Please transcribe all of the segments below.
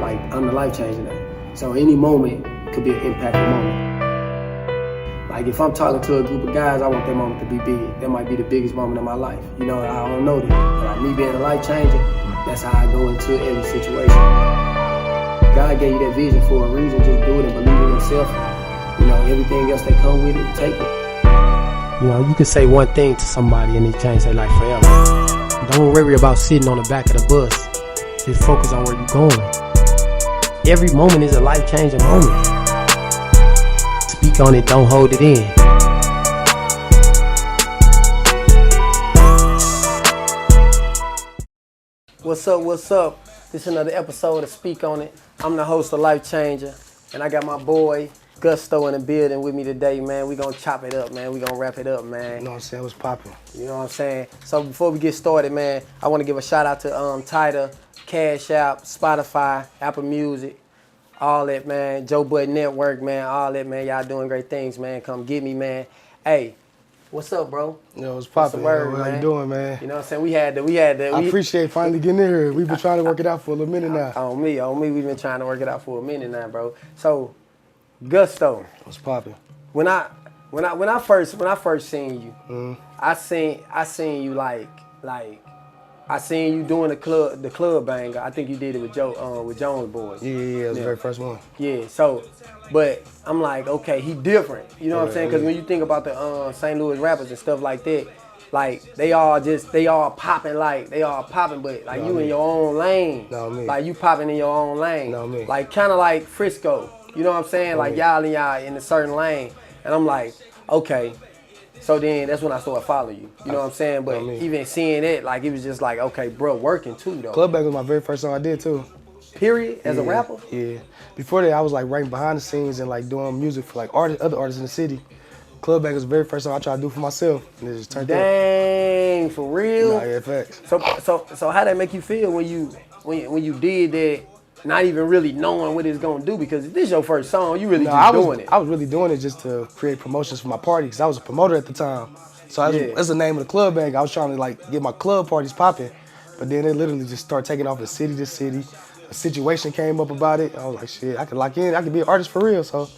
like I'm the life changer now. So any moment could be an impactful moment. Like if I'm talking to a group of guys, I want that moment to be big. That might be the biggest moment of my life. You know, I don't know that. But like me being a life changer, that's how I go into every situation. God gave you that vision for a reason. Just do it and believe in yourself. You know, everything else that come with it, take it. You know, you can say one thing to somebody and it change their life forever. Don't worry about sitting on the back of the bus. Just focus on where you're going. Every moment is a life-changing moment. Speak on it, don't hold it in. What's up, what's up? This is another episode of Speak On It. I'm the host of Life Changer, and I got my boy Gusto in the building with me today, man. We gonna chop it up, man. We gonna wrap it up, man. You know what I'm saying? What's poppin'? You know what I'm saying? So before we get started, man, I want to give a shout out to Tidal, Cash App, Spotify, Apple Music, all that, man. Joe Budden Network, man, all that, man. Y'all doing great things, man. Come get me, man. Hey, what's up, bro? Yo, what's poppin'? How you doing, man? You know what I'm saying? We had the. I appreciate finally getting in here. We've been trying to work it out for a little minute now. On me, we've been trying to work it out for a minute now, bro. So, Gusto. What's poppin'? When I first seen you, I seen you like I seen you doing the club banger. I think you did it with Jones Boys. Yeah, it was the very first one. Yeah, so, but I'm like, okay, he different. You know what I'm saying? Because when you think about the St. Louis rappers and stuff like that, like they all popping, but like you in your own lane. No, me. Like you popping in your own lane. No, me. Like kind of like Frisco. You know what I'm saying? Like y'all in a certain lane. And I'm like, okay. So then that's when I started following you. You know what I'm saying? But even seeing it, like it was just like, okay, bro, working too though. Club Bang was my very first song I did too. Period? As a rapper? Yeah. Before that, I was like writing behind the scenes and like doing music for like other artists in the city. Club Bang was the very first song I tried to do for myself. And it just turned out. Dang, for real? Nah, yeah, facts. So how that make you feel when you did that? Not even really knowing what it's gonna do, because if this is your first song, you really doing it. I was really doing it just to create promotions for my party, because I was a promoter at the time. So that's the name of the club bang. I was trying to like get my club parties popping, but then it literally just started taking off from city to city. A situation came up about it. I was like, shit, I could lock in. I could be an artist for real. So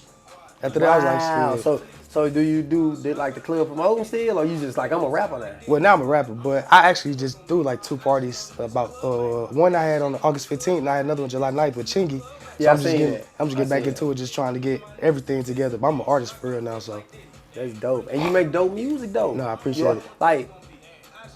after that, I was like, shit. So do you do like the club promoting still, or you just like, I'm a rapper now? Well, now I'm a rapper, but I actually just do like 2 parties. About one I had on August 15th, and I had another one July 9th with Chingy. So yeah, I'm just getting back into it, just trying to get everything together. But I'm an artist for real now, so. That's dope. And you make dope music though. No, I appreciate it. Like,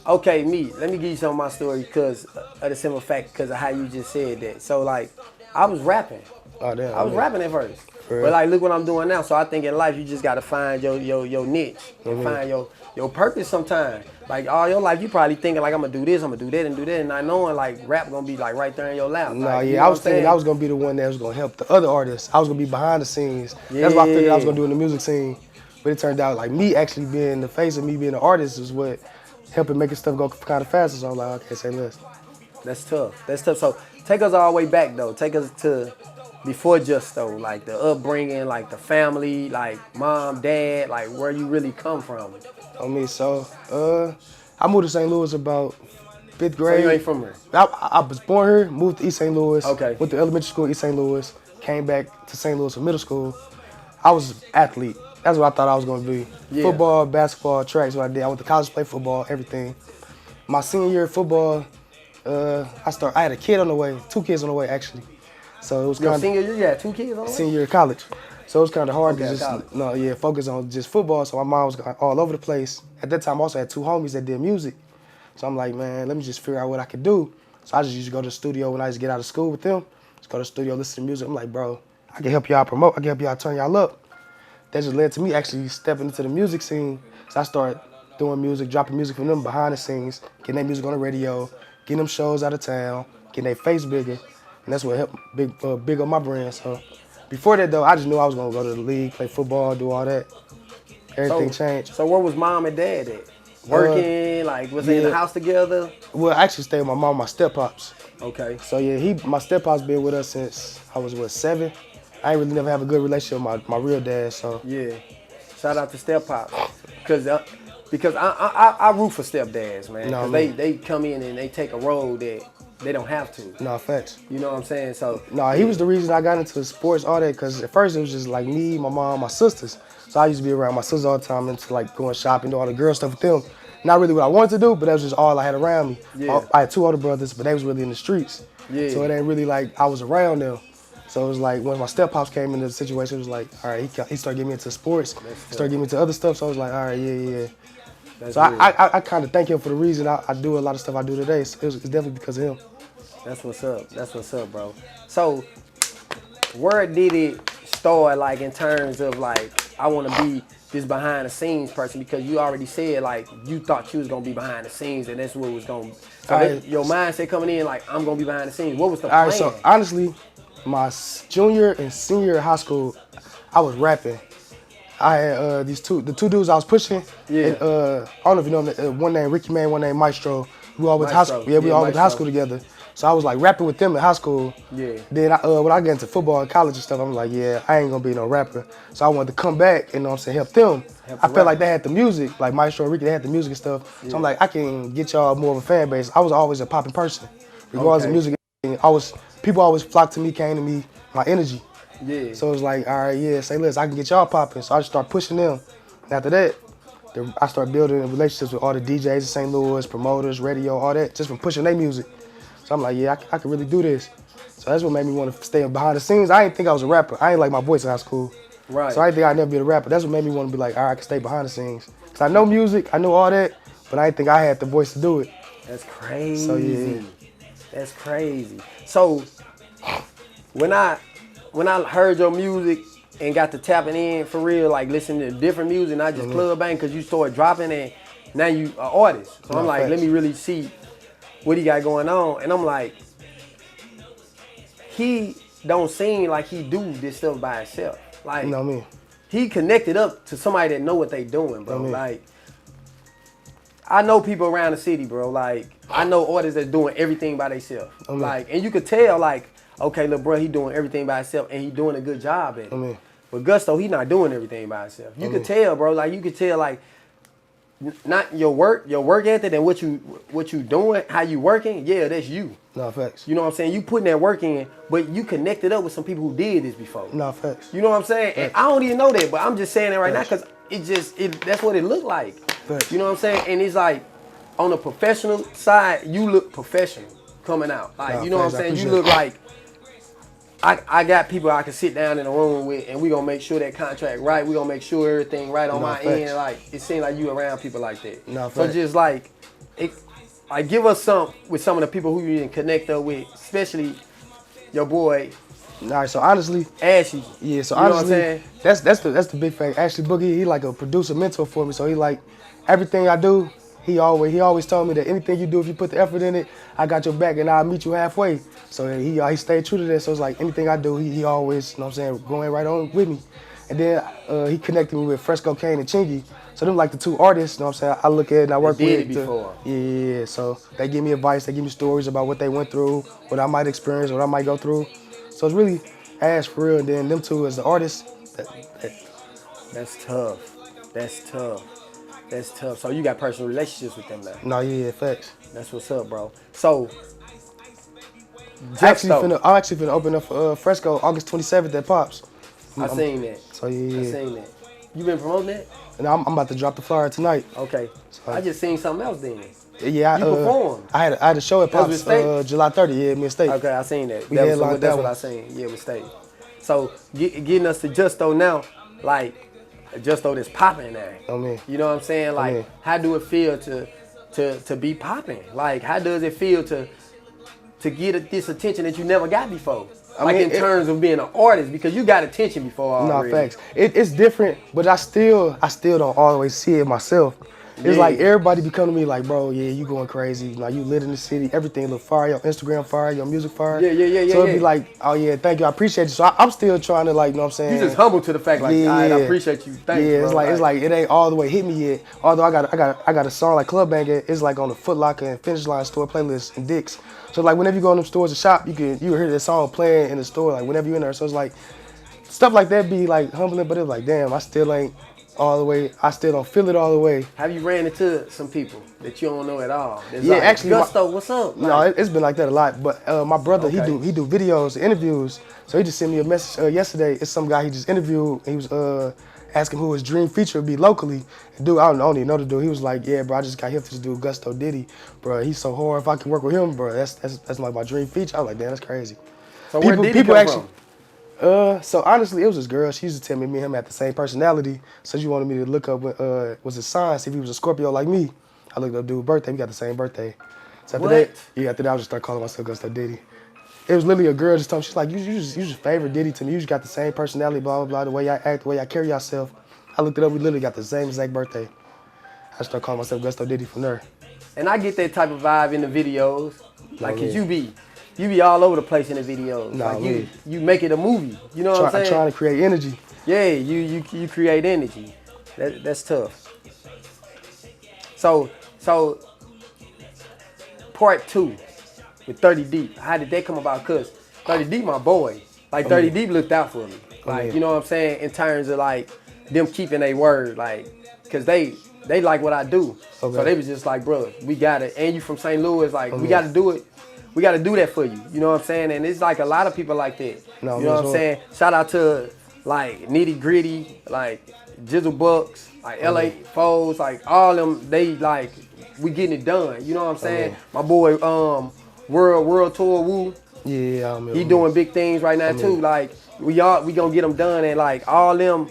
okay, let me give you some of my story because of the simple fact, because of how you just said that. So like, I was rapping. Oh damn. I was rapping at first. But like, look what I'm doing now. So I think in life you just gotta find your niche and find your purpose sometimes. Like all your life you probably thinking like, I'm gonna do this, I'm gonna do that and do that, and not knowing like rap gonna be like right there in your lap. No, like, I was thinking I was gonna be the one that was gonna help the other artists. I was gonna be behind the scenes. That's what I figured I was gonna do in the music scene. But it turned out like me actually being the face of me being an artist is what helping making stuff go kind of faster. So I'm like, okay, say less. That's tough. So take us all the way back though. Take us to before Justo, like the upbringing, like the family, like mom, dad, like where you really come from. So I moved to St. Louis about 5th grade. So you ain't from here? I was born here, moved to East St. Louis. Okay. Went to elementary school, East St. Louis. Came back to St. Louis for middle school. I was an athlete. That's what I thought I was gonna be. Yeah. Football, basketball, track's what I did. I went to college to play football, everything. My senior year of football, I had a kid on the way, 2 kids on the way actually. So it was kind of senior year, you had 2 kids on the way? Senior year of college. So it was kind of hard to just focus on just football. So my mom was all over the place. At that time, I also had 2 homies that did music. So I'm like, man, let me just figure out what I could do. So I just used to go to the studio when I just get out of school with them. Just go to the studio, listen to music. I'm like, bro, I can help y'all promote. I can help y'all turn y'all up. That just led to me actually stepping into the music scene. So I started doing music, dropping music from them behind the scenes, getting their music on the radio, getting them shows out of town, getting their face bigger. And that's what helped big on my brand. So before that though, I just knew I was gonna go to the league, play football, do all that. Everything changed. So where was mom and dad at? Working, was they in the house together? Well, I actually stayed with my mom and my step-pops. Okay. So yeah, my step-pops been with us since I was 7. I ain't really never have a good relationship with my real dad, so. Yeah. Shout out to step-pops. Because I root for stepdads, man. Because they come in and they take a road that they don't have to. No, facts. You know what I'm saying? So no, he was the reason I got into sports, all that, because at first it was just like me, my mom, my sisters. So I used to be around my sisters all the time into like going shopping, do all the girl stuff with them. Not really what I wanted to do, but that was just all I had around me. Yeah. I had 2 older brothers, but they was really in the streets. Yeah. So it ain't really like I was around them. So it was like when my step pops came into the situation, it was like, all right, he started getting me into sports, started getting me into other stuff. So I was like, all right, yeah. So I kind of thank him for the reason I do a lot of stuff I do today. So it's definitely because of him. That's what's up. That's what's up, bro. So where did it start, like in terms of like I want to be this behind the scenes person, because you already said like you thought you was gonna be behind the scenes and that's what was gonna. So your mindset coming in like I'm gonna be behind the scenes. What was the plan? All right, so honestly, my junior and senior year of high school, I was rapping. I had the two dudes I was pushing. Yeah. And, I don't know if you know them, one named Ricky Man, one named Maestro. We all went to high school. Yeah, we all went to high school together. So I was like rapping with them in high school. Yeah. Then when I got into football and college and stuff, I'm like, yeah, I ain't gonna be no rapper. So I wanted to come back and, you know what I'm saying, help them. I felt like they had the music, like Maestro and Ricky, they had the music and stuff. Yeah. So I'm like, I can get y'all more of a fan base. I was always a popping person. Regardless of music, people always flocked to me, came to me, my energy. Yeah. So it was like, all right, yeah, say less, I can get y'all popping. So I just started pushing them. And after that, I started building relationships with all the DJs in St. Louis, promoters, radio, all that, just from pushing their music. So I'm like, yeah, I can really do this. So that's what made me want to stay behind the scenes. I didn't think I was a rapper. I ain't like my voice in high school. Right. So I didn't think I'd never be a rapper. That's what made me want to be like, all right, I can stay behind the scenes. Because I know music, I know all that, but I didn't think I had the voice to do it. That's crazy. So yeah. That's crazy. So when I heard your music and got to tapping in for real, like listening to different music, not just club bang, because you started dropping and now you an artist. So I'm like, let me really see what he got going on. And I'm like, he don't seem like he do this stuff by himself. Like, You know what I mean? He connected up to somebody that know what they doing, bro. Like, I know people around the city, bro. Like, I know artists that's doing everything by themselves. Like, and you could tell, like, okay, little bro, he doing everything by himself and he doing a good job at it. But Gusto, he not doing everything by himself. You could tell, bro. Like, you could tell, like, not your work ethic and what you doing, how you working. Yeah, that's you. No, facts. You know what I'm saying? You putting that work in, but you connected up with some people who did this before. No, facts. You know what I'm saying? And I don't even know that, but I'm just saying it right now because that's what it looked like. Facts. You know what I'm saying? And it's like, on the professional side, you look professional coming out. Like, you know what I'm saying? You look like, I got people I can sit down in a room with and we gonna make sure that contract right. We gonna make sure everything right on my end. Like, it seems like you around people like that. No, so just like, give us some with some of the people who you didn't connect up with, especially your boy. All right, so honestly, Ashy. Yeah, so you know honestly, what I'm saying? that's the big fact. Ashley Boogie, he like a producer mentor for me. So he like everything I do. He always told me that anything you do, if you put the effort in it, I got your back and I'll meet you halfway. So he stayed true to that. So it's like anything I do, he always, you know what I'm saying, going right on with me. And then he connected me with Fresco Kane and Chingy. So them like the 2 artists, you know what I'm saying, I look at and I work with. Did it before. Yeah. So they give me advice, they give me stories about what they went through, what I might experience, what I might go through. So it's really Ash for real. And then them 2 as the artists. That's tough. That's tough. That's tough. So you got personal relationships with them now. No, yeah, facts. That's what's up, bro. So I'm actually finna open up for Fresco August 27th at Pops. I seen that. So yeah. I seen that. You been promoting that? And I'm about to drop the flyer tonight. Okay. So, I just seen something else then. Yeah, you performed. I had a show at Pops July 30th. Yeah, me and State. Okay, I seen that. That's what I seen. Yeah, with State. So getting us to Justo now, like Justo that's popping now. You know what I'm saying? Like, how do it feel to be popping? Like, how does it feel to get this attention that you never got before? In terms of being an artist, because you got attention before already. No, facts. It's different, but I still don't always see it myself. It's like everybody be coming to me like, bro, yeah, you going crazy. Like, you lit in the city, everything look fire, your Instagram fire, your music fire. Yeah. So it'd be like, oh yeah, thank you, I appreciate you. So I'm still trying to, like, you know what I'm saying? You just humble to the fact, like, all right, I appreciate you, thanks, yeah, bro. it's like it ain't all the way hit me yet. Although I got a song like Club Banger, it's like on the Foot Locker and Finish Line store playlist and Dick's. So like whenever you go in them stores to shop, you hear that song playing in the store, like whenever you're in there. So it's like stuff like that be like humbling, but it's like, damn, I still ain't all the way. I still don't feel it all the way. Have you ran into some people that you don't know at all? That's Yeah, like, actually, Gusto, what's up? No, it's been like that a lot. But my brother, Okay. he do videos, interviews. So he just sent me a message yesterday. It's some guy he just interviewed. He was asking who his dream feature would be locally. And dude, I don't even know the dude. He was like, yeah, bro, I just got hit for this dude, Gusto Diddy. Bro, he's so hard. If I can work with him, bro, that's like my dream feature. I was like, damn, that's crazy. So where did he come from? So honestly, it was this girl. She used to tell me and him had the same personality. So she wanted me to look up was his sign, see if he was a Scorpio like me. I looked up dude's birthday. We got the same birthday. So after that, I just started calling myself Gusto Diddy. It was literally a girl just told me, she's like, you just favorite Diddy to me. You just got the same personality, blah, blah, blah, the way I act, the way I carry yourself. I looked it up, we literally got the same exact birthday. I started calling myself Gusto Diddy from there. And I get that type of vibe in the videos. Like, cause you be all over the place in the videos. Nah, like you make it a movie. You know what I'm saying? Trying to create energy. Yeah, you create energy. That's tough. So part 2 with 30 Deep. How did that come about? Cause 30 Deep my boy. Like 30 Deep looked out for me. Like, you know what I'm saying? In terms of like them keeping their word. Like, cause they like what I do. So they was just like, bro, we got it. And you from St. Louis, like we gotta do it. We gotta do that for you. You know what I'm saying? And it's like a lot of people like that. You know what I'm saying? Shout out to like Nitty Gritty, like Jizzle Bucks, like LA Foes, like all them, they like, we getting it done. You know what I'm saying? My boy, World Tour Woo. Yeah, he doing big things right now too. Like we gonna get them done, and like all them,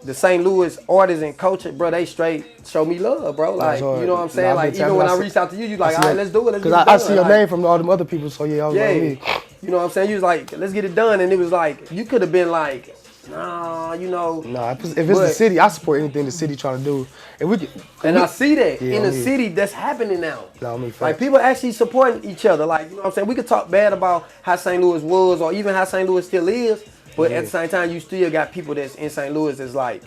the St. Louis artists and culture, bro, they straight show me love, bro. Like, you know what I'm saying? Like even when I reached out to you, you like, all right, let's do it. Because I see your name from all them other people, so yeah, I was like, me. You know what I'm saying? You was like, let's get it done, and it was like, you could have been like, nah, you know. Nah, if it's the city, I support anything the city trying to do. I see that in the city that's happening now. Like people actually supporting each other. Like, you know what I'm saying? We could talk bad about how St. Louis was or even how St. Louis still is, but at the same time, you still got people that's in St. Louis that's like,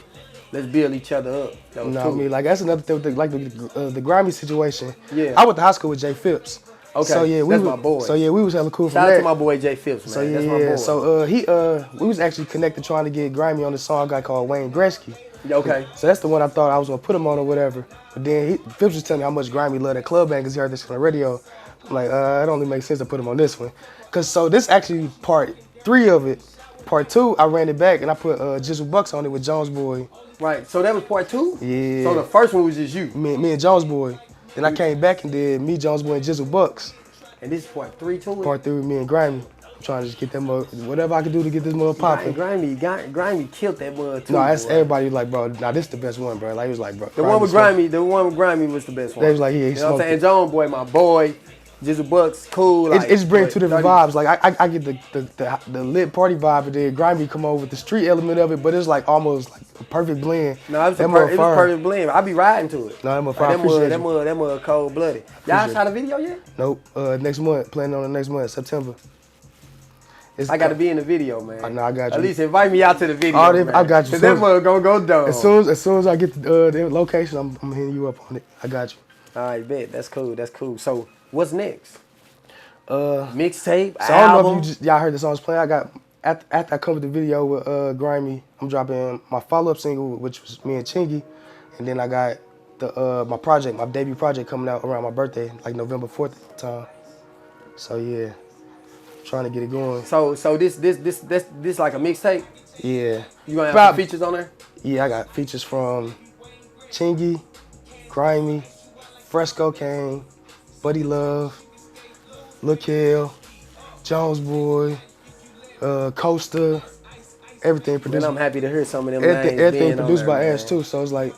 let's build each other up. Like that's another thing with like the grimy situation. Yeah. I went to high school with Jay Phipps. Okay, so yeah, that's my boy. So yeah, we was hella cool from Shout that. out to my boy Jay Phipps, man. So yeah, that's my boy. So we was actually connected trying to get grimy on this song guy called Wayne Gretzky. Okay. So that's the one I thought I was gonna put him on or whatever. But then Phipps was telling me how much grimy loved that club band because he heard this on the radio. I'm like, it only makes sense to put him on this one. Cause so this actually part 3 of it. Part 2, I ran it back and I put Jizzle Bucks on it with Jones Boy. Right, so that was part 2? Yeah. So the first one was just you? Me and Jones Boy. Then I came back and did me, Jones Boy, and Jizzle Bucks. And this is part 3 too? Part 3 with me and Grimy. I'm trying to just get them whatever I can do to get this mother popping. Grimy killed that mother too. No, that's everybody like, bro, nah, this is the best one, bro. Like, he was like, bro. The one with Grimy was the best one. They was like, yeah, he you know what I'm saying? it. Jones Boy, my boy. Jizzle Bucks, cool. Like, it's bring 2 different vibes. Like I get the lit party vibe, and then Grimy come over with the street element of it, but it's like almost like a perfect blend. No, it was a perfect blend. I be riding to it. No, that mud cold blooded. Y'all shot a video yet? Nope. Next month, planning on the next month, September. I gotta be in the video, man. I know, I got you. At least invite me out to the video. I got you. Cause that mud gonna go down. As soon as I get the location, I'm hitting you up on it. I got you. All right, bet. That's cool. So what's next? Mixtape, so album? I don't know if y'all heard the songs play. I got after I covered the video with Grimy, I'm dropping my follow-up single, which was me and Chingy, and then I got my debut project coming out around my birthday, like November 4th at the time. So yeah, trying to get it going. So this like a mixtape? Yeah. You gonna have some features on there? Yeah, I got features from Chingy, Grimy, Fresco Kane, Buddy Love, Lil Kel, Jones Boy, Costa, everything produced. And I'm happy to hear some of them everything produced by Ash too. So it's like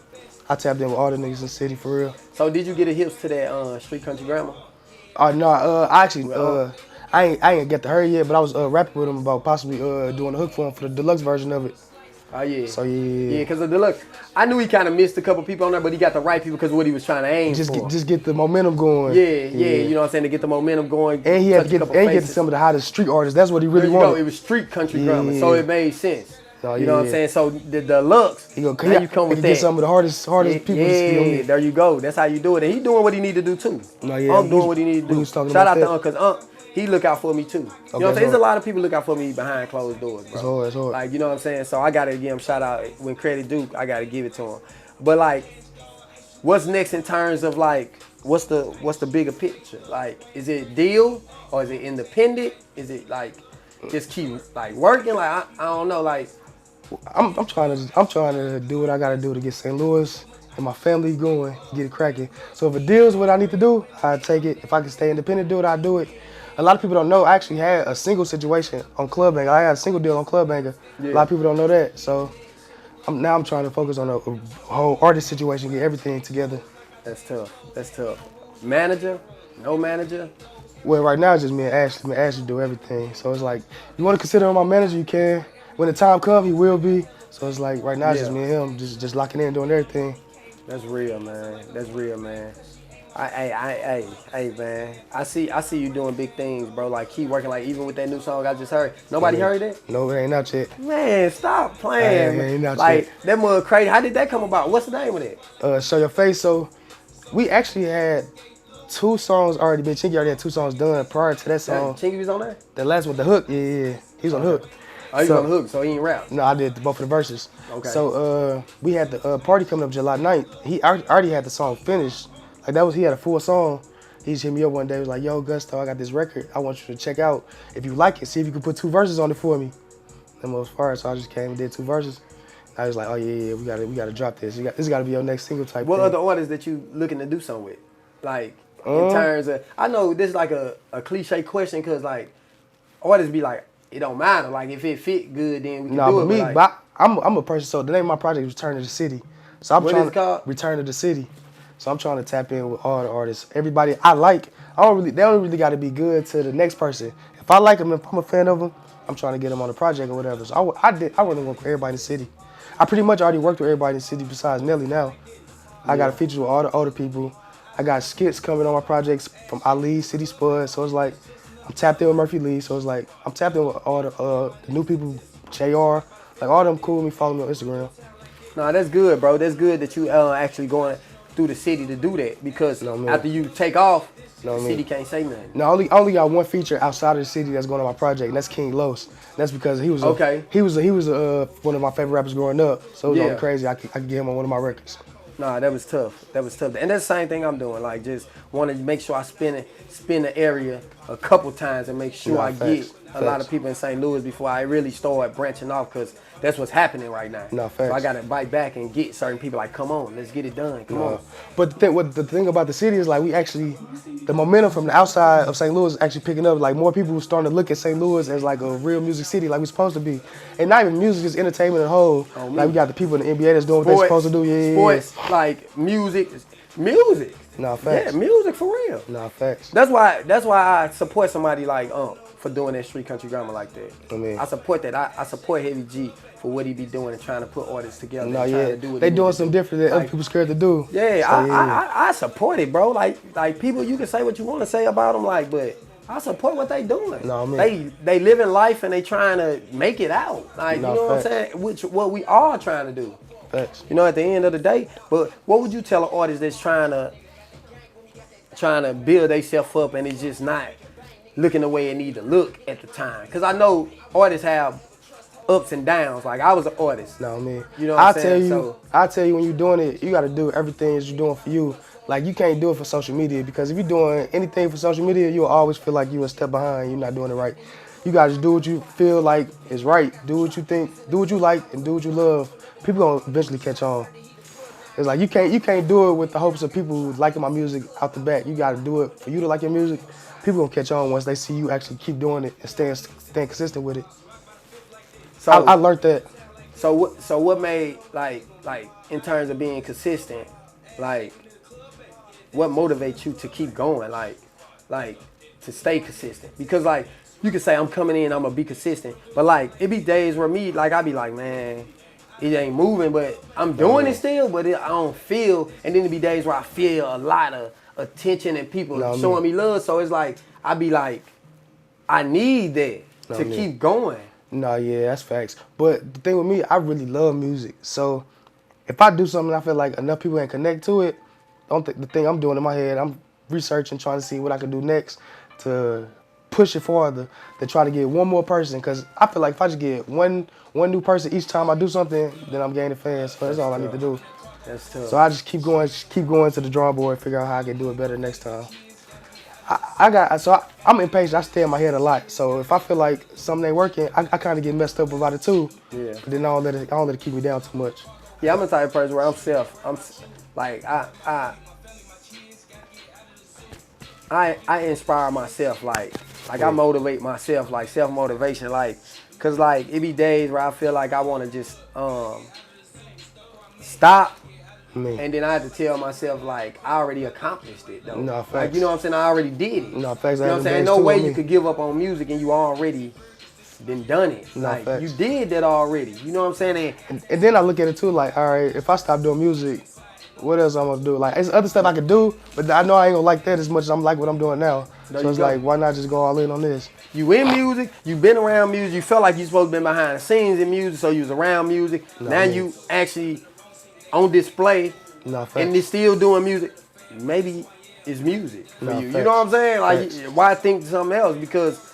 I tapped in with all the niggas in the city for real. So did you get a hips to that Street Country Grammar? No, I actually I ain't get to her yet, but I was rapping with him about possibly doing a hook for him for the deluxe version of it. Oh yeah. So yeah. Yeah, cause the deluxe, I knew he kind of missed a couple people on there, but he got the right people because of what he was trying to aim for. Just get the momentum going. Yeah. You know what I'm saying, to get the momentum going. And he had to get some of the hottest street artists. That's what he really wanted. It was Street Country Grammar, so it made sense. Oh, you know what I'm saying? So the deluxe, now you come with that. Get some of the hardest people to see on there you go. That's how you do it. And he doing what he need to do too. No, yeah, Unc doing what he need to do. Shout out to Unc, cause Unc, he look out for me too. You know what I'm saying? There's a lot of people look out for me behind closed doors, bro. It's hard. Like, you know what I'm saying? So I gotta give him shout out when credit due. I gotta give it to him. But like, what's next in terms of like, what's the bigger picture? Like, is it deal or is it independent? Is it like just keep like working? Like I don't know. Like I'm trying to do what I gotta do to get St. Louis and my family going, get it cracking. So if it deals what I need to do, I take it. If I can stay independent, do it, I do it. A lot of people don't know I actually had a single situation on Club Banger. I had a single deal on Club Banger. Yeah. A lot of people don't know that. So I'm trying to focus on a whole artist situation, get everything together. That's tough. Manager? No manager? Well, right now it's just me and Ashley. Me and Ashley do everything. So it's like, you want to consider him my manager, you can. When the time comes, he will be. So it's like right now it's just me and him, just locking in, doing everything. That's real, man. Hey, man. I see you doing big things, bro. Like, keep working. Like, even with that new song I just heard. Nobody heard it? No, it ain't out yet. Man, stop playing. It ain't out like, yet. that mother crazy. How did that come about? What's the name of it? Show Your Face. So, we actually had 2 songs already been. Chinky already had 2 songs done prior to that song. Chinky was on there? The last one, the hook. Yeah. He was on the hook. Oh, he was on the hook, so he ain't rap? No, I did both of the verses. Okay. So, we had the party coming up July 9th. He already had the song finished. Like, he had a full song. He just hit me up one day. He was like, yo, Gusto, I got this record. I want you to check out. If you like it, see if you can put 2 verses on it for me. And was fire, so I just came and did 2 verses. I was like, oh, yeah, we gotta drop this. This got to be your next single type What thing. other artists that you looking to do something with? Like, in terms of, I know this is like a cliche question because, like, artists be like, it don't matter. Like, if it fit good, then we can do it. But I'm a person, so the name of my project is Return to the City. So I'm what trying is it called? Return to the City. So I'm trying to tap in with all the artists. Everybody I like, they don't really got to be good to the next person. If I like them, if I'm a fan of them, I'm trying to get them on the project or whatever. So I want to work with everybody in the city. I pretty much already worked with everybody in the city besides Nelly now. I got a feature with all the older people. I got skits coming on my projects from Ali, City Spud. So it's like, I'm tapped in with Murphy Lee. So it's like, I'm tapped in with all the new people, JR. Like, all them cool with me, follow me on Instagram. Nah, that's good, bro. That's good that you actually going through the city to do that because after you take off, the city can't say nothing. No, only got one feature outside of the city that's going on my project, and that's King Los. That's because he was he was one of my favorite rappers growing up. So it was only crazy I could get him on one of my records. Nah, that was tough. And that's the same thing I'm doing. Like, just want to make sure I spin the area a couple times and make sure I get a lot of people in St. Louis before I really start branching off because that's what's happening right now. No, so I got to bite back and get certain people like, come on, let's get it done. Come on. But the thing about the city is like the momentum from the outside of St. Louis is actually picking up. Like more people are starting to look at St. Louis as like a real music city like we're supposed to be. And not even music, just entertainment as a whole. Like we got the people in the NBA that's doing what they're supposed to do. Yeah, sports, like music. No, facts. Yeah, music for real. No, facts. That's why I support somebody like for doing that street country grammar like that. I support that. I support Heavy G for what he be doing and trying to put artists together. No, yeah. They doing something different that other people scared to do. Yeah, so, I support it, bro. Like people, you can say what you want to say about them, like, but I support what they doing. No, they living life and they trying to make it out. Like, you know what I'm saying? What we all trying to do. Facts. You know, at the end of the day. But what would you tell an artist that's trying to build themselves up and it's just not looking the way it need to look at the time? Because I know artists have ups and downs. Like, I was an artist. No, man. You know what I'm saying? I tell you when you're doing it, you got to do everything that you're doing for you. Like, you can't do it for social media because if you're doing anything for social media, you'll always feel like you're a step behind. You're not doing it right. You got to do what you feel like is right. Do what you think. Do what you like and do what you love. People gonna eventually catch on. It's like you can't do it with the hopes of people liking my music out the bat. You gotta do it for you to like your music. People gonna catch on once they see you actually keep doing it and staying consistent with it. So I learned that. So what made like in terms of being consistent, like what motivates you to keep going, like to stay consistent? Because like you can say I'm coming in, I'm gonna be consistent, but like it be days where I be like, man, it ain't moving, but I'm doing it still, but I don't feel. And then it be days where I feel a lot of attention and people showing me love. So it's like, I be like, I need that to keep going. No, yeah, that's facts. But the thing with me, I really love music. So if I do something I feel like enough people ain't connect to it, the thing I'm doing in my head, I'm researching, trying to see what I can do next to push it farther to try to get one more person. Cause I feel like if I just get one new person each time I do something, then I'm gaining fans. So that's all I need to do. That's tough. So I just keep going to the drawing board, figure out how I can do it better next time. I'm impatient. I stay in my head a lot. So if I feel like something ain't working, I kind of get messed up about it too. Yeah. But then I don't let it keep me down too much. Yeah, I'm the type of person where I inspire myself, like I motivate myself, like self-motivation, like, cause like it be days where I feel like I want to just stop, and then I have to tell myself like I already accomplished it though. No, facts. Like, you know what I'm saying? I already did it. No, facts. You know what I'm saying? No way you could give up on music and you already done it. No, like facts. you did that already. You know what I'm saying? And then I look at it too, like, all right, if I stop doing music, what else I'm gonna do? Like, there's other stuff I could do, but I know I ain't gonna like that as much as I'm like what I'm doing now. So it's like, why not just go all in on this? You in music, you been around music, you felt like you supposed to be behind the scenes in music, so you was around music. Now you actually on display, and it's still doing music. Maybe it's music for you. You know what I'm saying? Like, why think something else? Because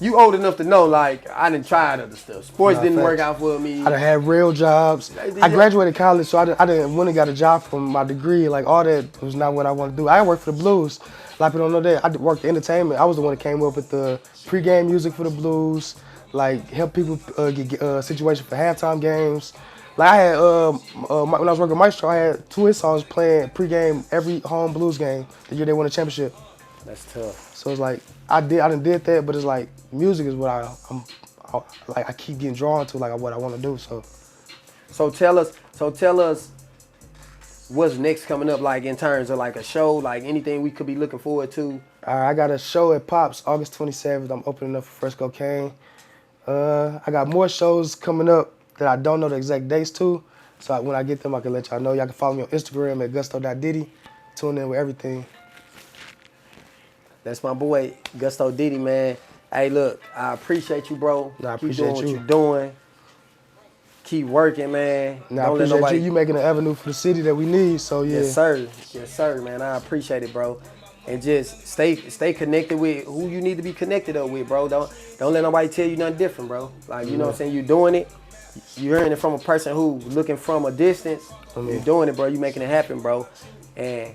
you old enough to know, like, I done tried other stuff. Sports didn't work out for me. I done had real jobs. I graduated college, so I didn't went and got a job from my degree. Like, all that was not what I wanted to do. I worked for the Blues. A lot of people don't know that. I worked in entertainment. I was the one that came up with the pregame music for the Blues, like, help people get a situation for halftime games. Like, I had, when I was working with Maestro, I had 2 of his songs playing pregame every home Blues game the year they won the championship. That's tough. So it's like, I done did that, but it's like, music is what I keep getting drawn to, like what I want to do. So tell us what's next coming up, like in terms of like a show, like anything we could be looking forward to. All right, I got a show at Pops August 27th. I'm opening up for Fresco Kane. I got more shows coming up that I don't know the exact dates to. So when I get them, I can let y'all know. Y'all can follow me on Instagram at gusto.diddy. Tune in with everything. That's my boy, Gusto Diddy, man. Hey, look, I appreciate you, bro. I appreciate Keep doing what you're doing. Keep working, man. I appreciate you. You making an avenue for the city that we need, so yeah. Yes, sir. Yes, sir, man. I appreciate it, bro. And just stay connected with who you need to be connected up with, bro. Don't let nobody tell you nothing different, bro. Like, you know what I'm saying? You're doing it. You're hearing it from a person who looking from a distance. You're doing it, bro. You making it happen, bro. And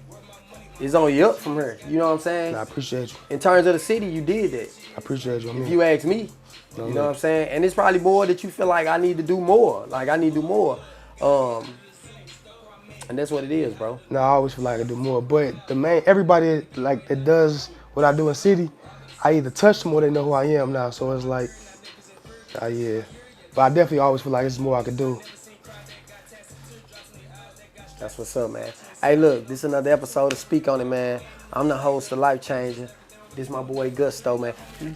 it's only up from here. You know what I'm saying? I appreciate you. In terms of the city, you did that. I appreciate you. If you ask me, you know what I'm saying? And it's probably more that you feel like I need to do more. Like, I need to do more. And that's what it is, bro. No, I always feel like I do more. But everybody like that does what I do in city, I either touch them or they know who I am now. So it's like, yeah. But I definitely always feel like there's more I could do. That's what's up, man. Hey, look, this is another episode of Speak On It, man. I'm the host of Life Changer. This is my boy Gusto, man.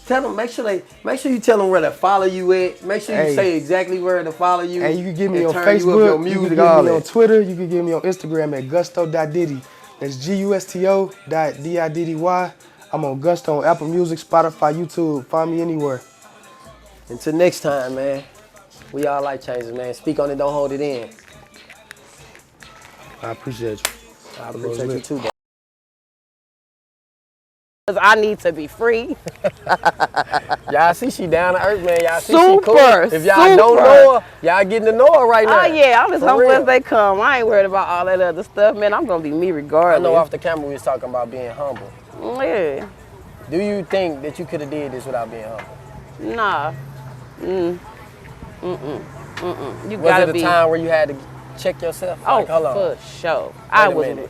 Tell them, make sure you tell them where to follow you at. Make sure you say exactly where to follow you. And you can get me on Facebook, you can get me on Twitter, you can get me on Instagram at gusto.diddy. That's gusto.diddy. I'm on Gusto on Apple Music, Spotify, YouTube. Find me anywhere. Until next time, man. We all Life Changers, man. Speak on it, don't hold it in. I appreciate you. I appreciate you too, bro. I need to be free. Y'all see she down to earth, man. Y'all see Super, she cool. If y'all don't know her, y'all getting to know her right now. Oh yeah, I'm as humble as they come. I ain't worried about all that other stuff, man. I'm gonna be me regardless. I know off the camera we was talking about being humble. Yeah. Do you think that you could have did this without being humble? Nah. You Was gotta it be. a time where you had to check yourself? Oh, like, hold on. for sure.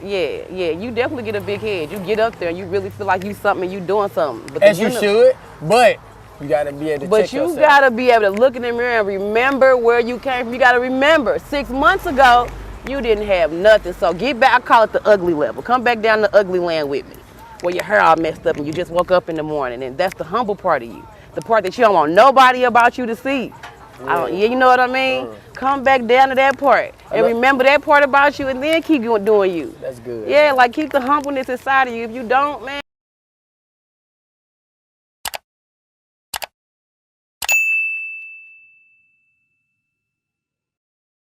Yeah. You definitely get a big head. You get up there and you really feel like you something and you doing something. But as you should, but you gotta be able to check yourself. But you gotta be able to look in the mirror and remember where you came from. You gotta remember 6 months ago, you didn't have nothing. So get back, I call it the ugly level. Come back down to ugly land with me, where your hair all messed up and you just woke up in the morning. And that's the humble part of you. The part that you don't want nobody about you to see. You know what I mean? Come back down to that part and remember that part about you and then keep doing you. That's good. Yeah, like keep the humbleness inside of you. If you don't, man.